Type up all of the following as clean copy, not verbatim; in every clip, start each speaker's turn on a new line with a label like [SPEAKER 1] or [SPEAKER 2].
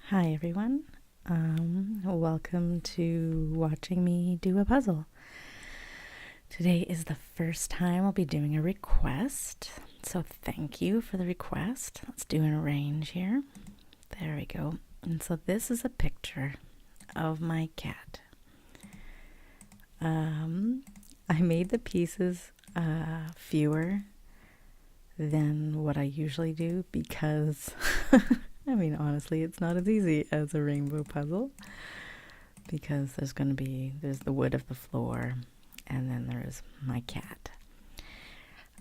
[SPEAKER 1] Hi everyone. Welcome to watching me do a puzzle. Today is the first time I'll be doing a request, so thank you for the request. Let's do an arrange here. There we go. And so this is a picture of my cat. I made the pieces fewer than what I usually do because I mean, honestly, it's not as easy as a rainbow puzzle because there's the wood of the floor, and then there's my cat.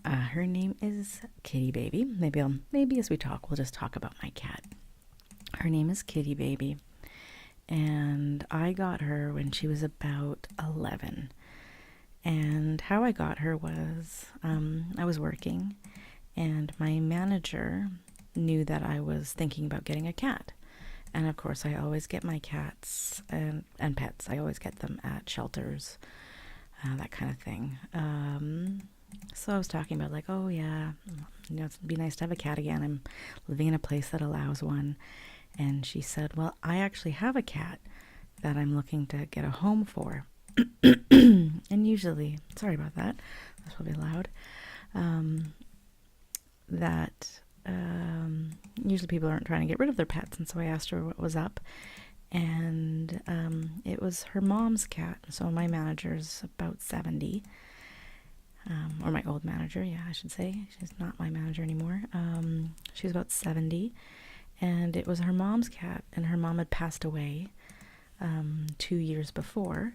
[SPEAKER 1] Her name is Kitty Baby. Maybe as we talk, we'll just talk about my cat. Her name is Kitty Baby, and I got her when she was about 11. And how I got her was I was working, and my manager knew that I was thinking about getting a cat. And of course, I always get my cats and pets. I always get them at shelters, that kind of thing. So I was talking about like, oh yeah, it'd be nice to have a cat again. I'm living in a place that allows one. And she said, well, I actually have a cat that I'm looking to get a home for. And usually, sorry about that, that's probably loud. Usually people aren't trying to get rid of their pets, and so I asked her what was up, and it was her mom's cat. So my manager's about 70, or my old manager, yeah, I should say. She's not my manager anymore. She was about 70, and it was her mom's cat, and her mom had passed away 2 years before,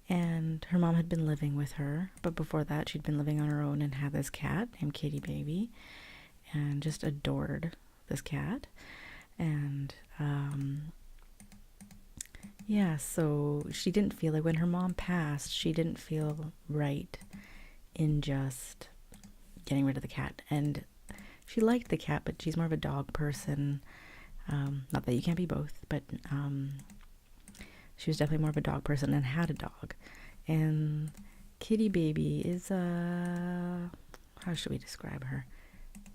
[SPEAKER 1] and her mom had been living with her, but before that she'd been living on her own and had this cat named Kitty Baby, and just adored this cat. And yeah, so she didn't feel like when her mom passed, she didn't feel right in just getting rid of the cat. And she liked the cat, but she's more of a dog person. Not that you can't be both, but she was definitely more of a dog person and had a dog. And Kitty Baby is how should we describe her?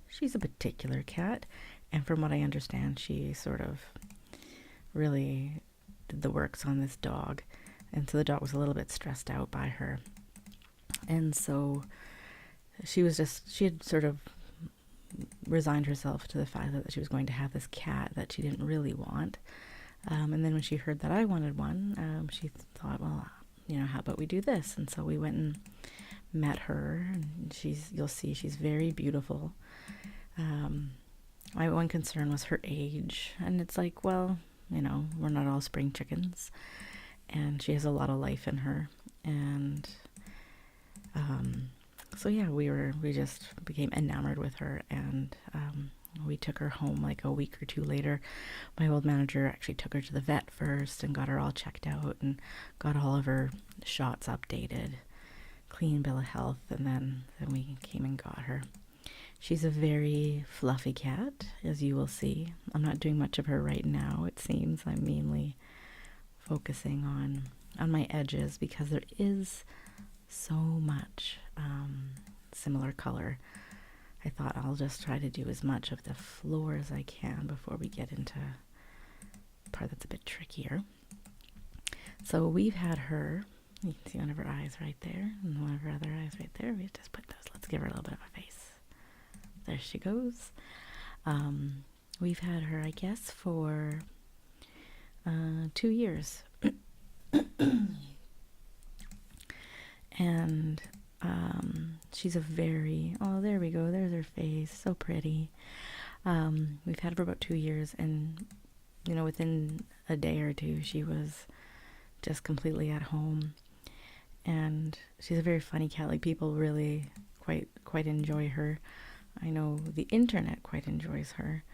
[SPEAKER 1] She's a particular cat, and from what I understand, she sort of really did the works on this dog, and so the dog was a little bit stressed out by her. And so she had sort of resigned herself to the fact that she was going to have this cat that she didn't really want. And then when she heard that I wanted one, she thought, well, how about we do this? And so we went and met her, and you'll see she's very beautiful. My one concern was her age, and it's like, well, we're not all spring chickens, and she has a lot of life in her. And so yeah, we just became enamored with her, and we took her home like a week or two later. My old manager actually took her to the vet first and got her all checked out and got all of her shots updated, clean bill of health, and then we came and got her. She's a very fluffy cat, as you will see. I'm not doing much of her right now, it seems. I'm mainly focusing on my edges because there is so much similar color. I thought I'll just try to do as much of the floor as I can before we get into the part that's a bit trickier. So we've had her, you can see one of her eyes right there, and one of her other eyes right there. We just put those, let's give her a little bit of a face. There she goes. We've had her, I guess, for 2 years. And she's a very, oh, there we go, there's her face, so pretty. We've had her for about 2 years, and within a day or two she was just completely at home. And she's a very funny cat. Like, people really quite enjoy her. I know the internet quite enjoys her.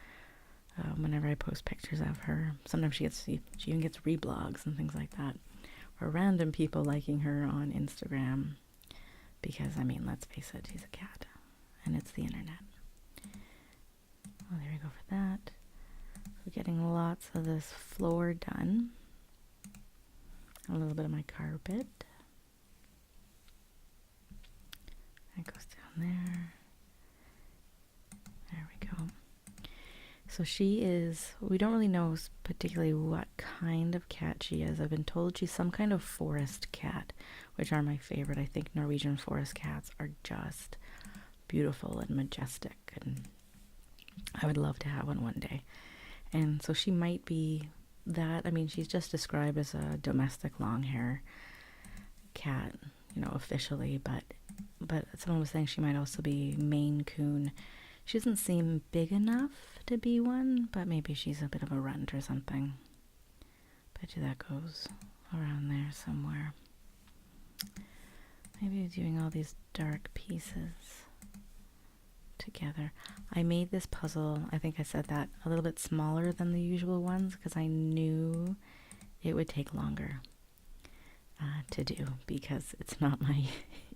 [SPEAKER 1] Whenever I post pictures of her, sometimes she even gets reblogs and things like that, or random people liking her on Instagram, because let's face it, she's a cat and it's the internet. Oh, there we go for that. We're getting lots of this floor done. A little bit of my carpet. That goes down there. There we go. So she is, we don't really know particularly what kind of cat she is. I've been told she's some kind of forest cat, which are my favorite. I think Norwegian forest cats are just beautiful and majestic, and I would love to have one day. And so she might be that. I mean, she's just described as a domestic long hair cat, officially, but someone was saying she might also be Maine Coon. She doesn't seem big enough to be one, but maybe she's a bit of a runt or something. Bet you that goes around there somewhere. Maybe doing all these dark pieces together. I made this puzzle, I think I said that, a little bit smaller than the usual ones because I knew it would take longer to do, because it's not my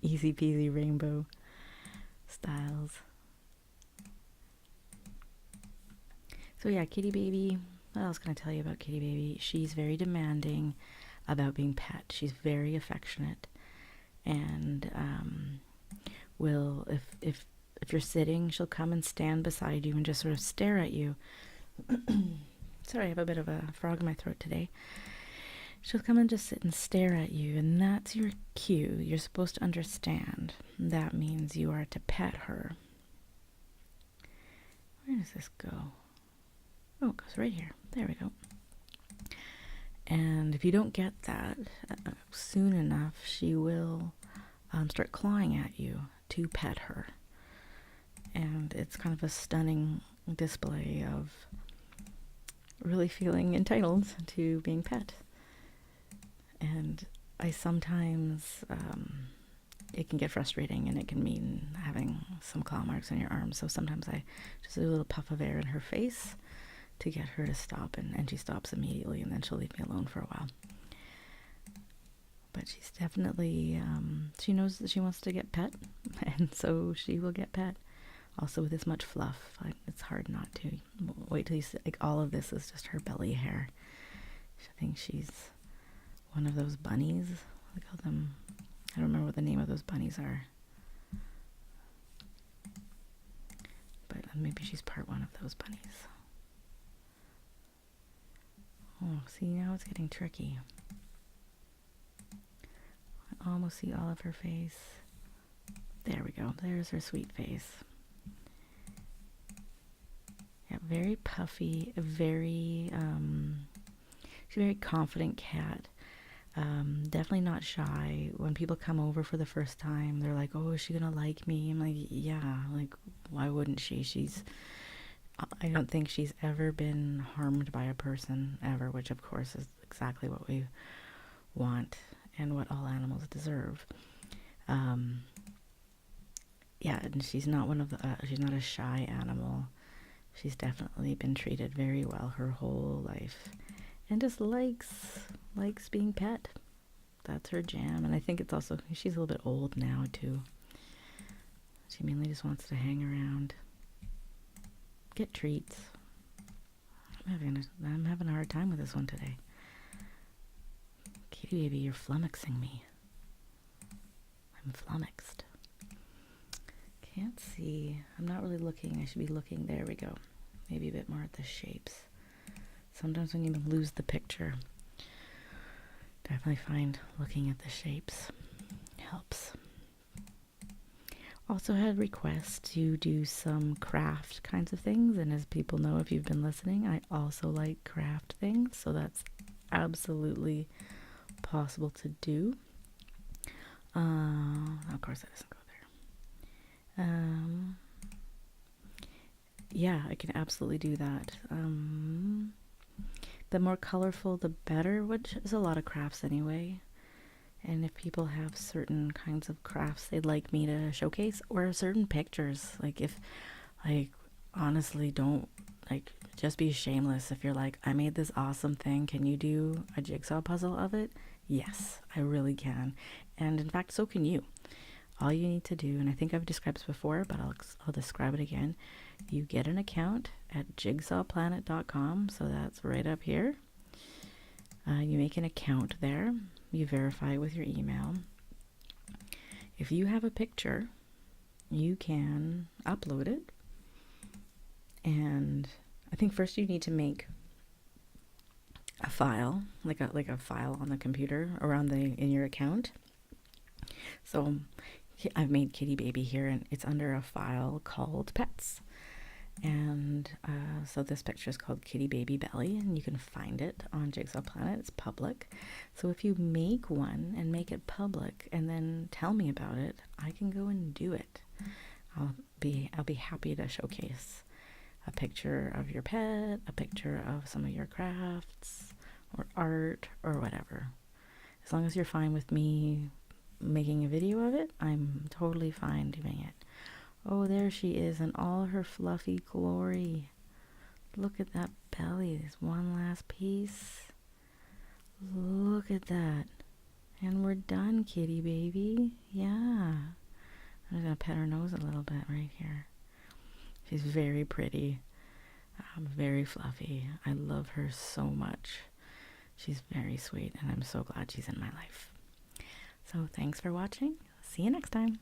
[SPEAKER 1] easy peasy rainbow styles. So yeah, Kitty Baby, what else can I tell you about Kitty Baby? She's very demanding about being pet. She's very affectionate, and will, if you're sitting, she'll come and stand beside you and just sort of stare at you. Sorry, I have a bit of a frog in my throat today. She'll come and just sit and stare at you, and that's your cue. You're supposed to understand. That means you are to pet her. Where does this go? Oh, it goes right here. There we go. And if you don't get that soon enough, she will start clawing at you to pet her. And it's kind of a stunning display of really feeling entitled to being pet. And I sometimes, it can get frustrating, and it can mean having some claw marks on your arm. So sometimes I just do a little puff of air in her face to get her to stop, and she stops immediately, and then she'll leave me alone for a while. But she's definitely, she knows that she wants to get pet, and so she will get pet. Also with this much fluff, it's hard not to. Wait till you see, like, all of this is just her belly hair. I think she's one of those bunnies. I call them, I don't remember what the name of those bunnies are. But maybe she's part one of those bunnies. Oh, see, now it's getting tricky. I almost see all of her face. There we go. There's her sweet face. Yeah, very puffy, she's a very confident cat. Definitely not shy. When people come over for the first time, they're like, oh, is she gonna like me? I'm like, yeah, like, why wouldn't she? I don't think she's ever been harmed by a person, ever, which of course is exactly what we want and what all animals deserve. Yeah, and she's not she's not a shy animal. She's definitely been treated very well her whole life, and just likes being pet. That's her jam. And I think it's also, she's a little bit old now too. She mainly just wants to hang around, get treats. I'm having a hard time with this one today. Kitty Baby, you're flummoxing me. I'm flummoxed. Can't see. I'm not really looking. I should be looking. There we go. Maybe a bit more at the shapes. Sometimes when you lose the picture, definitely find looking at the shapes helps. Also had requests to do some craft kinds of things, and as people know, if you've been listening, I also like craft things, so that's absolutely possible to do. Of course that doesn't go there. Yeah, I can absolutely do that. The more colorful, the better, which is a lot of crafts anyway. And if people have certain kinds of crafts they'd like me to showcase, or certain pictures, honestly, don't, just be shameless. If you're like, I made this awesome thing, can you do a jigsaw puzzle of it? Yes, I really can. And in fact, so can you. All you need to do, and I think I've described this before, but I'll describe it again. You get an account at jigsawplanet.com, so that's right up here. You make an account there. You verify it with your email. If you have a picture, you can upload it. And I think first you need to make a file, like a file on the computer or on in your account. So I've made Kitty Baby here, and it's under a file called Pets. And so this picture is called Kitty Baby Belly, and you can find it on Jigsaw Planet. It's public. So if you make one and make it public and then tell me about it, I can go and do it. I'll be happy to showcase a picture of your pet, a picture of some of your crafts or art or whatever. As long as you're fine with me making a video of it, I'm totally fine doing it. Oh, there she is in all her fluffy glory. Look at that belly. There's one last piece. Look at that. And we're done, Kitty Baby. Yeah. I'm just going to pet her nose a little bit right here. She's very pretty. Very fluffy. I love her so much. She's very sweet, and I'm so glad she's in my life. So thanks for watching. See you next time.